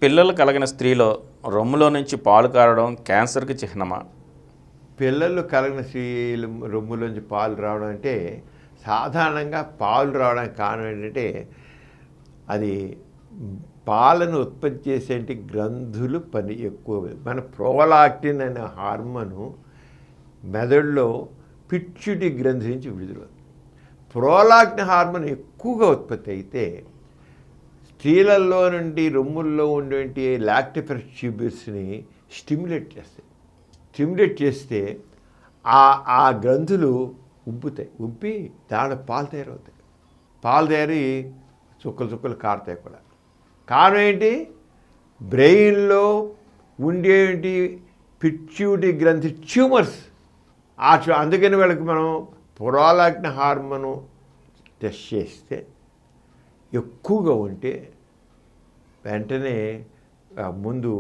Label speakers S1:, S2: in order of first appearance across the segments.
S1: పిల్లలు కలిగిన స్త్రీలో రొమ్ములో నుంచి పాలు కారడం క్యాన్సర్కి చిహ్నమా?
S2: పిల్లలు కలిగిన స్త్రీలు రొమ్ములోంచి పాలు రావడం అంటే సాధారణంగా పాలు రావడానికి కారణం ఏంటంటే అది పాలను ఉత్పత్తి చేసేటి గ్రంథులు పని ఎక్కువ. మన ప్రోలాక్టిన్ అనే హార్మోను మెదడులో పిట్యూటరీ గ్రంథి నుంచి విడుదల. ప్రోలాక్టిన్ హార్మోన్ ఎక్కువగా ఉత్పత్తి అయితే స్త్రీలలో నుండి రొమ్ముల్లో ఉండే లాక్టిఫరస్ ట్యూబ్యూల్స్ని స్టిమ్యులేట్ చేస్తే ఆ గ్రంథులు ఉబ్బి దాంట్లో పాలు తయారవుతాయి. పాలు తయారీ చుక్కలు కారుతాయి కూడా. కారణం ఏంటి? బ్రెయిన్లో ఉండేటి పిట్యూటరీ గ్రంథి ట్యూమర్స్. అందుకని వాళ్ళకి మనం ప్రోలాక్టిన్ హార్మోను టెస్ట్ చేస్తే ఎక్కువగా ఉంటే వెంటనే ముందు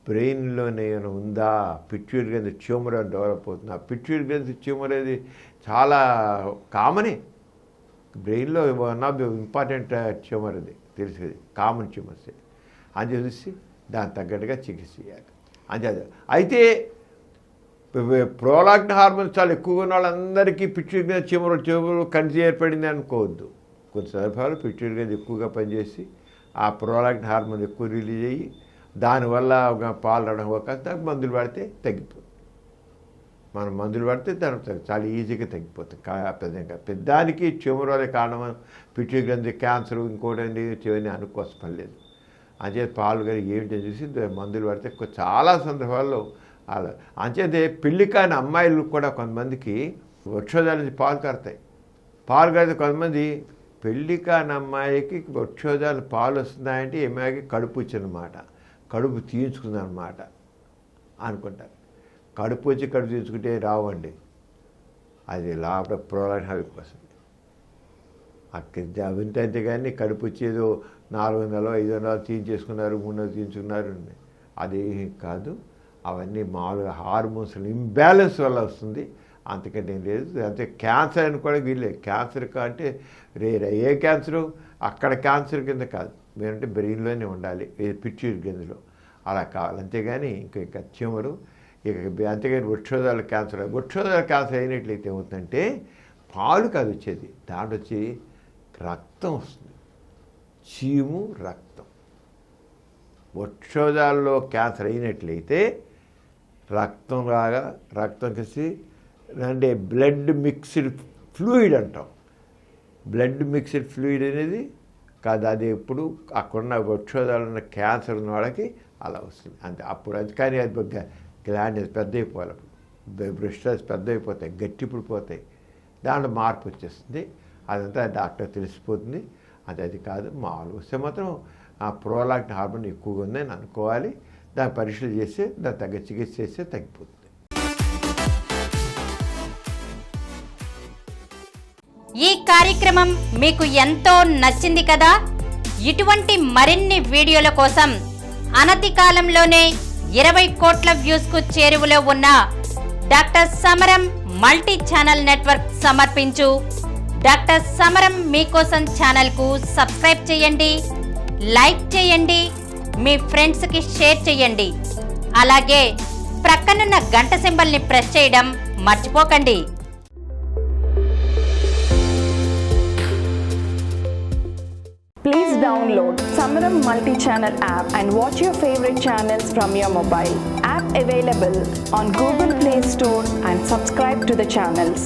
S2: బ్రెయిన్లోనే ఏమైనా ఉందా, పిట్యూటరీ గ్రంథి ట్యూమర్ అని డెవలప్ అవుతుంది. ఆ పిట్యూటరీ గ్రంథి ట్యూమర్ అనేది చాలా కామనే. బ్రెయిన్లో one of the important tumour అది, తెలిసేది కామన్ ట్యూమర్స్. అని చూసి దానికి తగ్గట్టుగా చికిత్స చేయాలి. అయితే ప్రోలాక్టిన్ హార్మోన్ చాలా ఎక్కువగా ఉన్న వాళ్ళందరికీ పిట్యూటరీ గ్రంథి ట్యూమర్ కంటి ఏర్పడింది అనుకోవద్దు. కొన్ని సందర్భాలు పిట్యూటరీ గ్రంథి ఎక్కువగా పనిచేసి ఆ ప్రోలాక్టిన్ హార్మోన్ ఎక్కువ రిలీజ్ అయ్యి దానివల్ల పాలు రావడం ఒక మందులు పడితే తగ్గిపోతుంది. మనం మందులు పడితే దాని చాలా ఈజీగా తగ్గిపోతుంది. పెద్దానికి ట్యూమర్ వల్ల కారణం పిట్యూటరీ గ్రంథి క్యాన్సర్ ఇంకోటండి ఇవన్నీ అనుకోసం పని లేదు. అంచేత పాలు కానీ ఏమిటో చూసి మందులు పడితే చాలా సందర్భాల్లో అలా. అంచేతే పెళ్లి కాని అమ్మాయిలు కూడా కొంతమందికి వృక్షోదాల నుంచి పాలు కారుతాయి. పాలు కారితే కొంతమంది పెళ్లి కాని అమ్మాయికి వృక్షోదాలు పాలు వస్తున్నాయంటే ఏమాకి కడుపు వచ్చిందన్నమాట, కడుపు తీయించుకుందన్నమాట అనుకుంటారు. కడుపు తీయించుకుంటే రావండి, అది లోపల ప్రోలాక్టిన్ హవికి వస్తుంది. అక్కడ వింటే కానీ కడుపు వచ్చేదో 400 500 తీయించేసుకున్నారు, 300 తీయించుకున్నారు, అది కాదు. అవన్నీ మామూలుగా హార్మోన్స్ ఇంబ్యాలెన్స్ వల్ల వస్తుంది, అంతకంటే ఏం లేదు. అంతే క్యాన్సర్ అని కూడా వీళ్ళే. క్యాన్సర్ అంటే ఏ క్యాన్సరు అక్కడ క్యాన్సర్ కింద కాదు, మీరంటే బ్రెయిన్లోనే ఉండాలి, పిట్యూటరీ గ్రంథిలో అలా కావాలి. అంతేగాని ఇంకా ట్యూమరు అంతేగాని వృక్షోదాల క్యాన్సర్ అయినట్లయితే ఏమవుతుందంటే పాలు కాదు వచ్చేది, దాంట్లో వచ్చి రక్తం వస్తుంది, చీము రక్తం. వృక్షోదాల్లో క్యాన్సర్ అయినట్లయితే రక్తం కలిసి అంటే బ్లడ్ మిక్స్డ్ ఫ్లూయిడ్ అంటాం. బ్లడ్ మిక్స్డ్ ఫ్లూయిడ్ అనేది కాదు, అది ఎప్పుడు అక్కడున్న వృక్షోదాలు ఉన్న క్యాన్సర్ ఉన్న వాళ్ళకి అలా వస్తుంది అంతే. అప్పుడు అది కానీ అది గ్లాండ్ పెద్ద అయిపోవాలి, బ్రెస్టల్స్ పెద్ద అయిపోతాయి, గట్టిపడిపోతాయి, దాంట్లో మార్పు వచ్చేస్తుంది. అదంతా డాక్టర్ తెలిసిపోతుంది. అది కాదు, మామూలు వస్తే మాత్రం ఆ ప్రోలాక్టిన్ హార్మోన్ ఎక్కువగా ఉందని అనుకోవాలి. దాని పరీక్షలు చేస్తే దాని తగ్గ చికిత్స చేస్తే తగ్గిపోతుంది.
S3: ఈ కార్యక్రమం మీకు ఎంతో నచ్చింది కదా? ఇటువంటి మరిన్ని వీడియోల కోసం అనతి కాలంలోనే 20 కోట్ల వ్యూస్ కు చేరువలో ఉన్న డాక్టర్ సమరం మల్టీ ఛానల్ నెట్వర్క్ సమర్పించు డాక్టర్ సమరం మీకోసం ఛానల్ కు సబ్స్క్రైబ్ చేయండి, లైక్ చేయండి, మీ ఫ్రెండ్స్ కి షేర్ చేయండి. అలాగే ప్రక్కనున్న గంట సింబల్ ని ప్రెస్ చేయడం మర్చిపోకండి.
S4: Please download Samaram multi-channel app and watch your favorite channels from your mobile. App available on Google Play Store and subscribe to the channels.